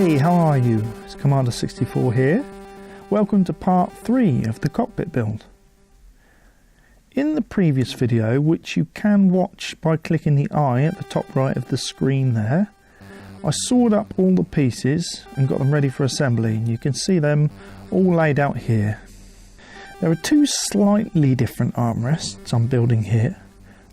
Hey, how are you? It's Commander 64 here. Welcome to part 3 of the cockpit build. In the previous video, which you can watch by clicking the eye at the top right of the screen there, I sawed up all the pieces and got them ready for assembly, and you can see them all laid out here. There are two slightly different armrests I'm building here.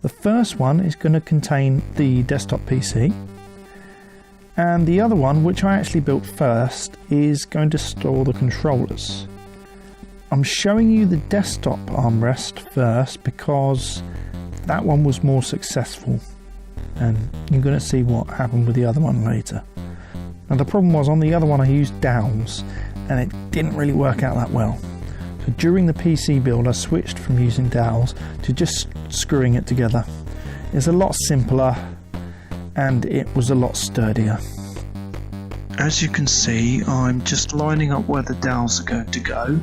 The first one is going to contain the desktop PC, and the other one, which I actually built first, is going to store the controllers. I'm showing you the desktop armrest first because that one was more successful, and you're going to see what happened with the other one later. Now the problem was, on the other one I used dowels and it didn't really work out that well. So during the PC build I switched from using dowels to just screwing it together. It's a lot simpler and it was a lot sturdier. As you can see, I'm just lining up where the dowels are going to go.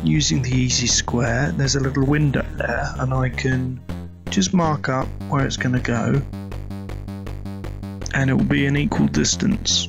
Using the easy square, there's a little window there and I can just mark up where it's going to go, and it will be an equal distance.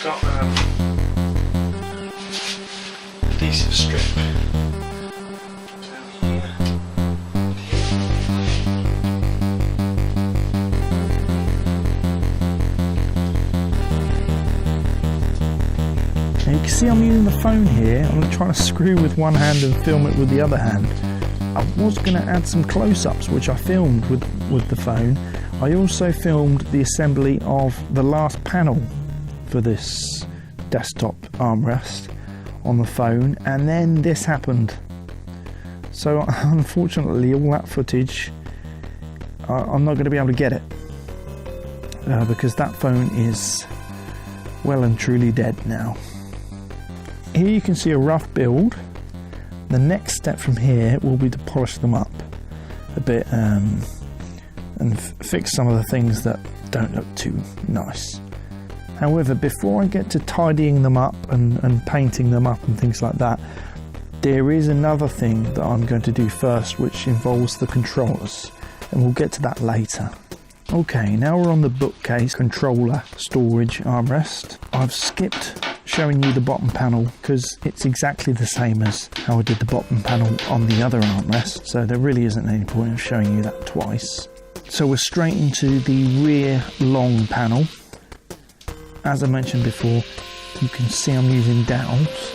Got adhesive strip down here. Now you can see I'm using the phone here. I'm going to try to screw with one hand and film it with the other hand. I was going to add some close-ups which I filmed with the phone. I also filmed the assembly of the last panel for this desktop armrest on the phone, and then this happened. So unfortunately all that footage I'm not going to be able to get it because that phone is well and truly dead now. Here you can see a rough build. The next step from here will be to polish them up a bit and fix some of the things that don't look too nice. However, before I get to tidying them up and painting them up and things like that, there is another thing that I'm going to do first, which involves the controllers, and we'll get to that later. Okay, now we're on the bookcase controller storage armrest. I've skipped showing you the bottom panel because it's exactly the same as how I did the bottom panel on the other armrest, so there really isn't any point of showing you that twice. So we're straight into the rear long panel. As I mentioned before, you can see I'm using dowels,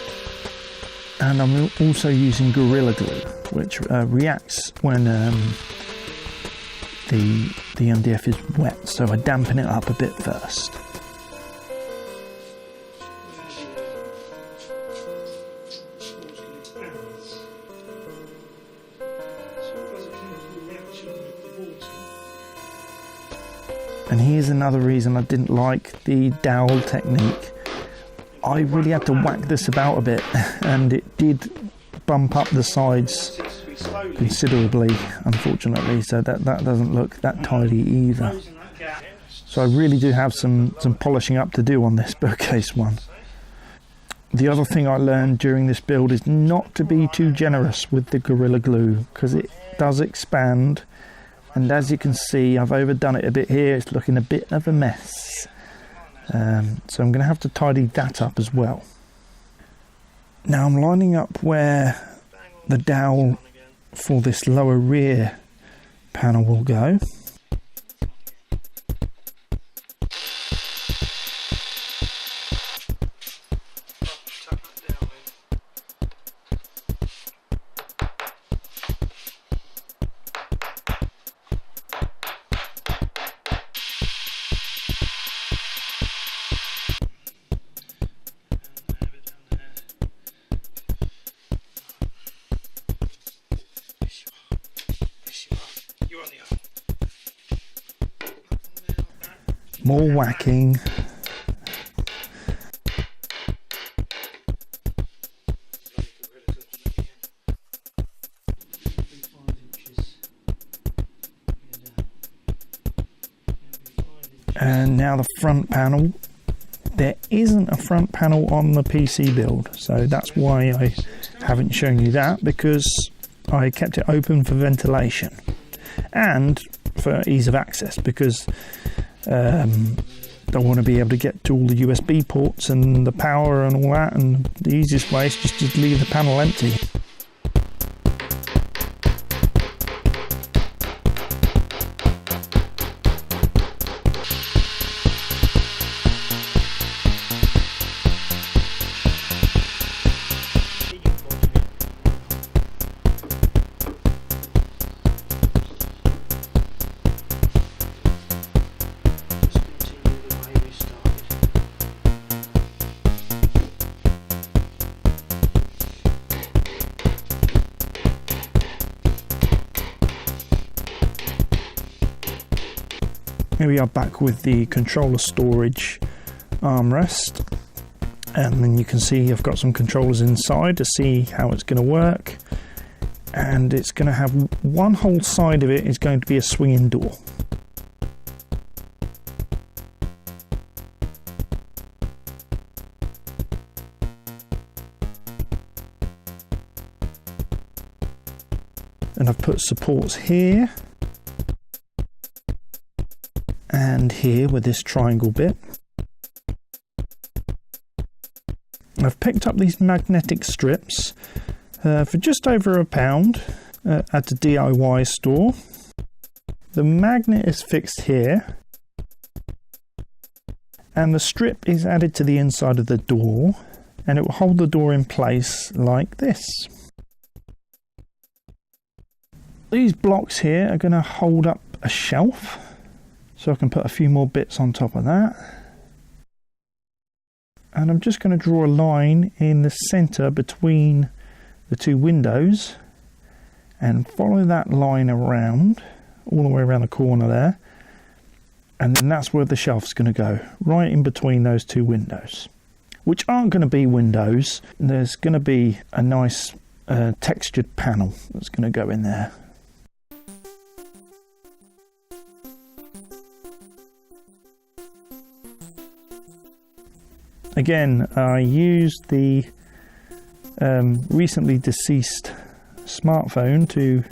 and I'm also using Gorilla Glue, which reacts when the MDF is wet, so I dampen it up a bit first. And here's another reason I didn't like the dowel technique. I really had to whack this about a bit, and it did bump up the sides considerably, unfortunately, so that doesn't look that tidy either. So I really do have some polishing up to do on this bookcase one. The other thing I learned during this build is not to be too generous with the Gorilla Glue, because it does expand, and as you can see I've overdone it a bit here. It's looking a bit of a mess, so I'm going to have to tidy that up as well. Now I'm lining up where the dowel for this lower rear panel will go. More whacking. And now the front panel. There isn't a front panel on the PC build, so that's why I haven't shown you that, because I kept it open for ventilation and for ease of access, because I want to be able to get to all the USB ports and the power and all that, and the easiest way is just to leave the panel empty. Here we are back with the controller storage armrest, and then you can see I've got some controllers inside to see how it's going to work, and it's going to have one whole side of it is going to be a swinging door. And I've put supports here and here with this triangle bit. I've picked up these magnetic strips for just over £1 at a DIY store. The magnet is fixed here, and the strip is added to the inside of the door, and it will hold the door in place like this. These blocks here are going to hold up a shelf, so I can put a few more bits on top of that. And I'm just going to draw a line in the center between the two windows and follow that line around all the way around the corner there, and then that's where the shelf's going to go, right in between those two windows, which aren't going to be windows. There's going to be a nice textured panel that's going to go in there. Again, I used the recently deceased smartphone to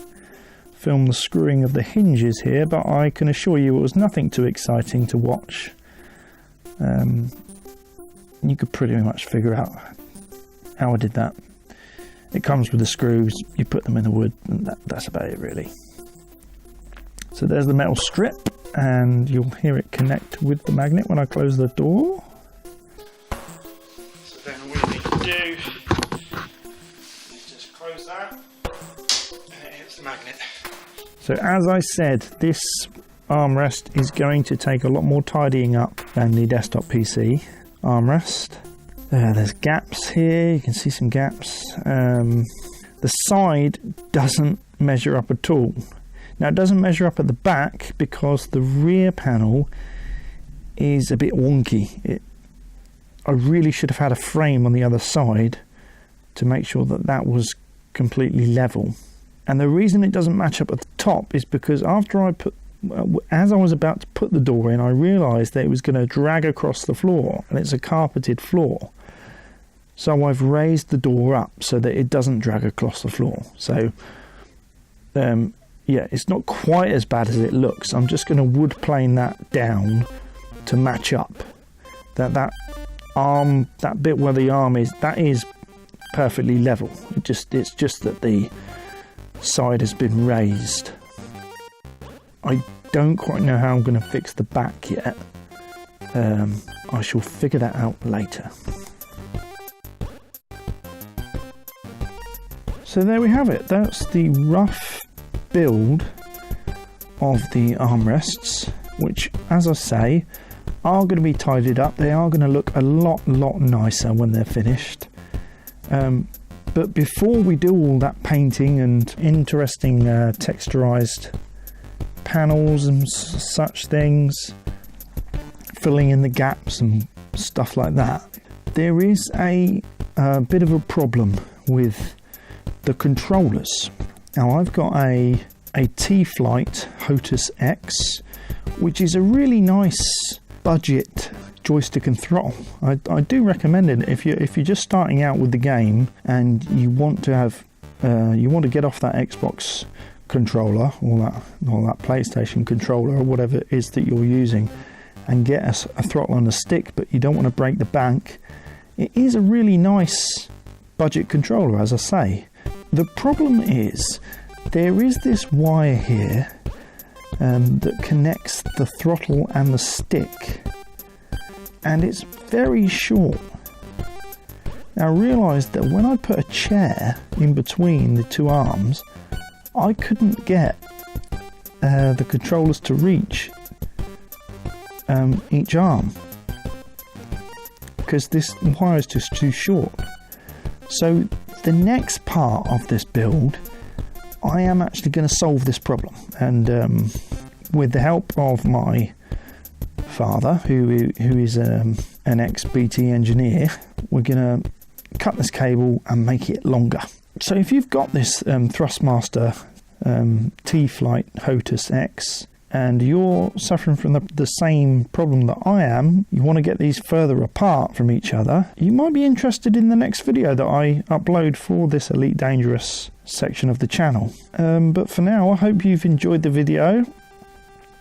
film the screwing of the hinges here, but I can assure you it was nothing too exciting to watch. You could pretty much figure out how I did that. It comes with the screws, you put them in the wood, and that's about it really. So there's the metal strip, and you'll hear it connect with the magnet when I close the door. So then all we need to do is just close that, and it hits the magnet. So as I said, this armrest is going to take a lot more tidying up than the desktop PC armrest. There's gaps here, you can see some gaps. The side doesn't measure up at all. Now it doesn't measure up at the back because the rear panel is a bit wonky. I really should have had a frame on the other side to make sure that that was completely level. And the reason it doesn't match up at the top is because after as I was about to put the door in, I realised that it was going to drag across the floor, and it's a carpeted floor. So I've raised the door up so that it doesn't drag across the floor. So yeah, it's not quite as bad as it looks. I'm just going to wood plane that down to match up. That arm, that bit where the arm is, that is perfectly level. It's just that the side has been raised. I don't quite know how I'm going to fix the back yet. I shall figure that out later. So there we have it. That's the rough build of the armrests, which, as I say, are going to be tidied up. They are going to look a lot nicer when they're finished. But before we do all that painting and interesting texturized panels and such things, filling in the gaps and stuff like that, there is a bit of a problem with the controllers. Now, I've got a T-Flight Hotus X, which is a really nice budget joystick and throttle. I do recommend it if you're just starting out with the game and you want to have you want to get off that Xbox controller or that PlayStation controller or whatever it is that you're using and get a throttle and a stick, but you don't want to break the bank. It is a really nice budget controller, as I say. The problem is there is this wire here that connects the throttle and the stick, and it's very short. Now, I realised that when I put a chair in between the two arms, I couldn't get the controllers to reach each arm because this wire is just too short. So the next part of this build, I am actually going to solve this problem, and with the help of my father, who is an ex-BT engineer, we're going to cut this cable and make it longer. So if you've got this Thrustmaster T-Flight Hotus X and you're suffering from the same problem that I am, you want to get these further apart from each other, you might be interested in the next video that I upload for this Elite Dangerous section of the channel. But for now, I hope you've enjoyed the video.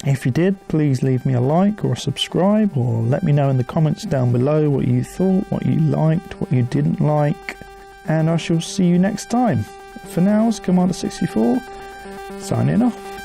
If you did, please leave me a like or a subscribe, or let me know in the comments down below what you thought, what you liked, what you didn't like, and I shall see you next time. For now, it's Commander 64, signing off.